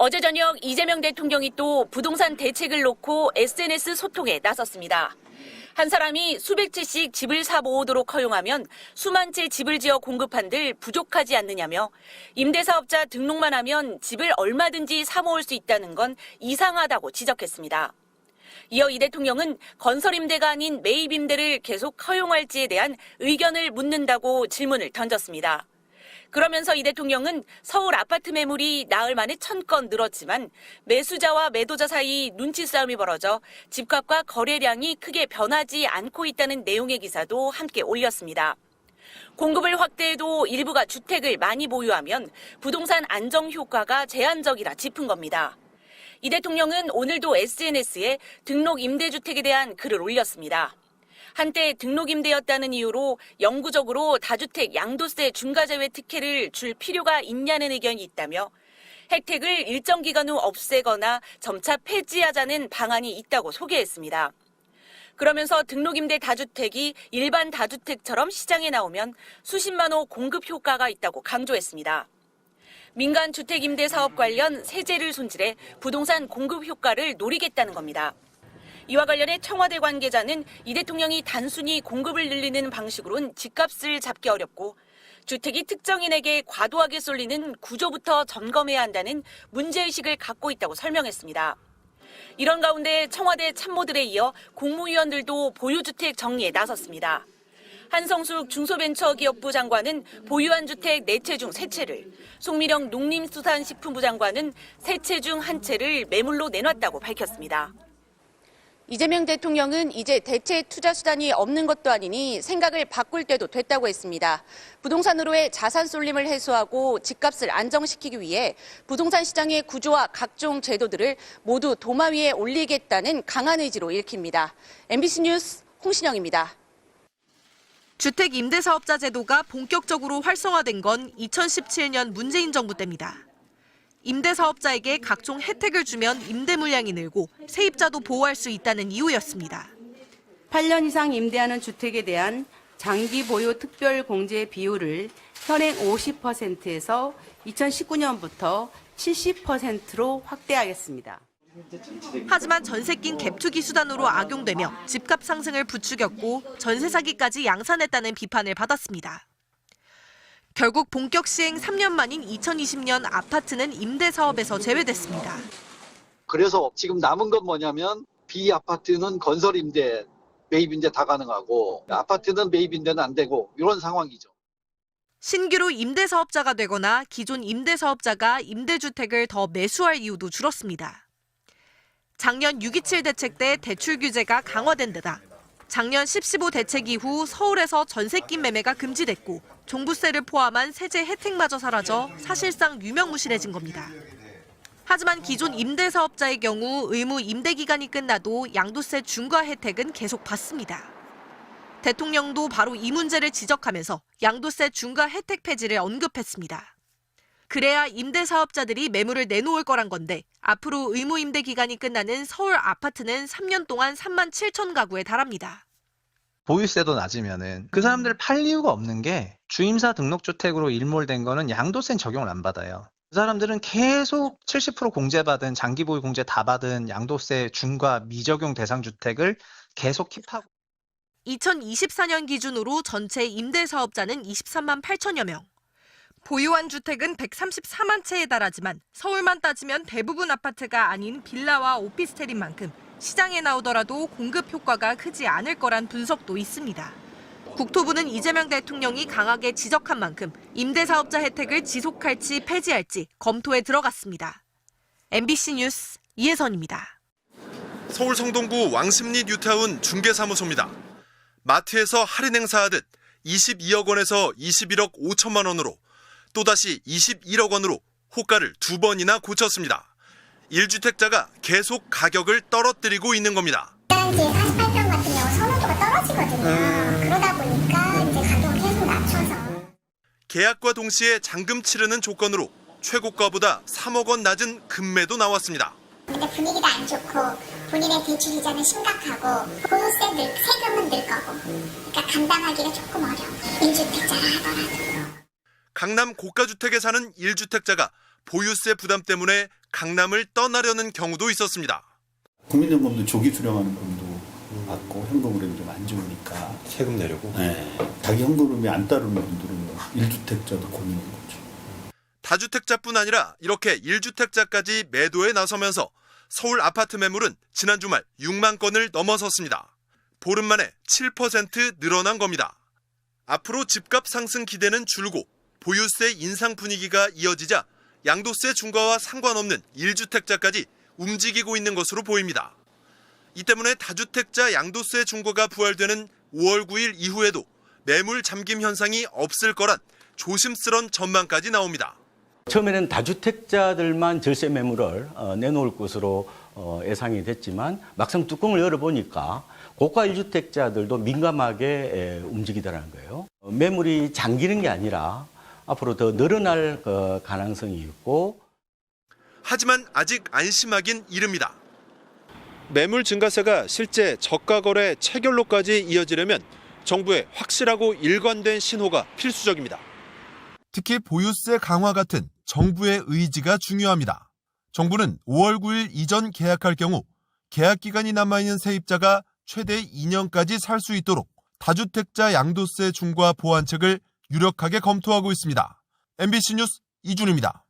어제 저녁 이재명 대통령이 또 부동산 대책을 놓고 SNS 소통에 나섰습니다. 한 사람이 수백 채씩 집을 사 모으도록 허용하면 수만 채 집을 지어 공급한들 부족하지 않느냐며 임대사업자 등록만 하면 집을 얼마든지 사 모을 수 있다는 건 이상하다고 지적했습니다. 이어 이 대통령은 건설임대가 아닌 매입임대를 계속 허용할지에 대한 의견을 묻는다고 질문을 던졌습니다. 그러면서 이 대통령은 서울 아파트 매물이 나흘 만에 1000건 늘었지만 매수자와 매도자 사이 눈치 싸움이 벌어져 집값과 거래량이 크게 변하지 않고 있다는 내용의 기사도 함께 올렸습니다. 공급을 확대해도 일부가 주택을 많이 보유하면 부동산 안정 효과가 제한적이라 짚은 겁니다. 이 대통령은 오늘도 SNS에 등록 임대주택에 대한 글을 올렸습니다. 한때 등록임대였다는 이유로 영구적으로 다주택 양도세 중과제외 특혜를 줄 필요가 있냐는 의견이 있다며 혜택을 일정 기간 후 없애거나 점차 폐지하자는 방안이 있다고 소개했습니다. 그러면서 등록임대 다주택이 일반 다주택처럼 시장에 나오면 수십만 호 공급 효과가 있다고 강조했습니다. 민간 주택임대 사업 관련 세제를 손질해 부동산 공급 효과를 노리겠다는 겁니다. 이와 관련해 청와대 관계자는 이 대통령이 단순히 공급을 늘리는 방식으로는 집값을 잡기 어렵고 주택이 특정인에게 과도하게 쏠리는 구조부터 점검해야 한다는 문제의식을 갖고 있다고 설명했습니다. 이런 가운데 청와대 참모들에 이어 국무위원들도 보유주택 정리에 나섰습니다. 한성숙 중소벤처기업부 장관은 보유한 주택 4채 중 3채를, 송미령 농림수산식품부 장관은 3채 중 1채를 매물로 내놨다고 밝혔습니다. 이재명 대통령은 이제 대체 투자 수단이 없는 것도 아니니 생각을 바꿀 때도 됐다고 했습니다. 부동산으로의 자산 쏠림을 해소하고 집값을 안정시키기 위해 부동산 시장의 구조와 각종 제도들을 모두 도마 위에 올리겠다는 강한 의지로 읽힙니다. MBC 뉴스 홍신영입니다. 주택 임대사업자 제도가 본격적으로 활성화된 건 2017년 문재인 정부 때입니다. 임대사업자에게 각종 혜택을 주면 임대 물량이 늘고 세입자도 보호할 수 있다는 이유였습니다. 8년 이상 임대하는 주택에 대한 장기 보유 특별 공제 비율을 현행 50%에서 2019년부터 70%로 확대하겠습니다. 하지만 전세 낀 갭투기 수단으로 악용되며 집값 상승을 부추겼고 전세 사기까지 양산했다는 비판을 받았습니다. 결국 본격 시행 3년 만인 2020년 아파트는 임대사업에서 제외됐습니다. 그래서 지금 남은 건 뭐냐면 비아파트는 건설임대, 매입임대 다 가능하고 아파트는 매입임대는 안 되고 이런 상황이죠. 신규로 임대사업자가 되거나 기존 임대사업자가 임대주택을 더 매수할 이유도 줄었습니다. 작년 6.27 대책 때 대출 규제가 강화된 데다 작년 10.15 대책 이후 서울에서 전세 낀 매매가 금지됐고 종부세를 포함한 세제 혜택마저 사라져 사실상 유명무실해진 겁니다. 하지만 기존 임대사업자의 경우 의무 임대 기간이 끝나도 양도세 중과 혜택은 계속 받습니다. 대통령도 바로 이 문제를 지적하면서 양도세 중과 혜택 폐지를 언급했습니다. 그래야 임대사업자들이 매물을 내놓을 거란 건데 앞으로 의무 임대 기간이 끝나는 서울 아파트는 3년 동안 3만 7천 가구에 달합니다. 보유세도 낮으면은 그 사람들 팔 이유가 없는 게 주임사 등록주택으로 일몰된 거는 양도세 적용을 안 받아요. 그 사람들은 계속 70% 공제받은 장기 보유 공제 다 받은 양도세 중과 미적용 대상 주택을 계속 킵하고 2024년 기준으로 전체 임대사업자는 23만 8천여 명. 보유한 주택은 134만 채에 달하지만 서울만 따지면 대부분 아파트가 아닌 빌라와 오피스텔인 만큼 시장에 나오더라도 공급 효과가 크지 않을 거란 분석도 있습니다. 국토부는 이재명 대통령이 강하게 지적한 만큼 임대사업자 혜택을 지속할지 폐지할지 검토에 들어갔습니다. MBC 뉴스 이혜선입니다. 서울 성동구 왕십리 뉴타운 중개사무소입니다. 마트에서 할인 행사하듯 22억 원에서 21억 5천만 원으로 또다시 21억 원으로 호가를 2번이나 고쳤습니다. 1주택자가 계속 가격을 떨어뜨리고 있는 겁니다. 이제 48평 같은 경우 선호도가 떨어지거든요. 그러다 보니까 이제 가격을 계속 낮춰서. 계약과 동시에 잔금 치르는 조건으로 최고가보다 3억 원 낮은 금매도 나왔습니다. 근데 분위기가 안 좋고 본인의 대출 이자는 심각하고 보유세 세금은 늘 거고 그러니까 감당하기가 조금 어려워. 1주택자라 하더라도. 강남 고가주택에 사는 1주택자가 보유세 부담 때문에 강남을 떠나려는 경우도 있었습니다. 국민연금도 조기 수령하는 분도 많고 현금흐름이 좀 안 좋으니까 세금 내려고? 네. 자기 현금흐름이 안 따르는 분들은 1주택자도 고민인 거죠. 다주택자뿐 아니라 이렇게 1주택자까지 매도에 나서면서 서울 아파트 매물은 지난 주말 6만 건을 넘어섰습니다. 보름 만에 7% 늘어난 겁니다. 앞으로 집값 상승 기대는 줄고 보유세 인상 분위기가 이어지자 양도세 중과와 상관없는 1주택자까지 움직이고 있는 것으로 보입니다. 이 때문에 다주택자 양도세 중과가 부활되는 5월 9일 이후에도 매물 잠김 현상이 없을 거란 조심스런 전망까지 나옵니다. 처음에는 다주택자들만 절세 매물을 내놓을 것으로 예상이 됐지만 막상 뚜껑을 열어보니까 고가 1주택자들도 민감하게 움직이더라는 거예요. 매물이 잠기는 게 아니라 앞으로 더 늘어날 가능성이 있고. 하지만 아직 안심하긴 이릅니다. 매물 증가세가 실제 저가 거래 체결로까지 이어지려면 정부의 확실하고 일관된 신호가 필수적입니다. 특히 보유세 강화 같은 정부의 의지가 중요합니다. 정부는 5월 9일 이전 계약할 경우 계약 기간이 남아있는 세입자가 최대 2년까지 살 수 있도록 다주택자 양도세 중과 보완책을 유력하게 검토하고 있습니다. MBC 뉴스 이준우입니다.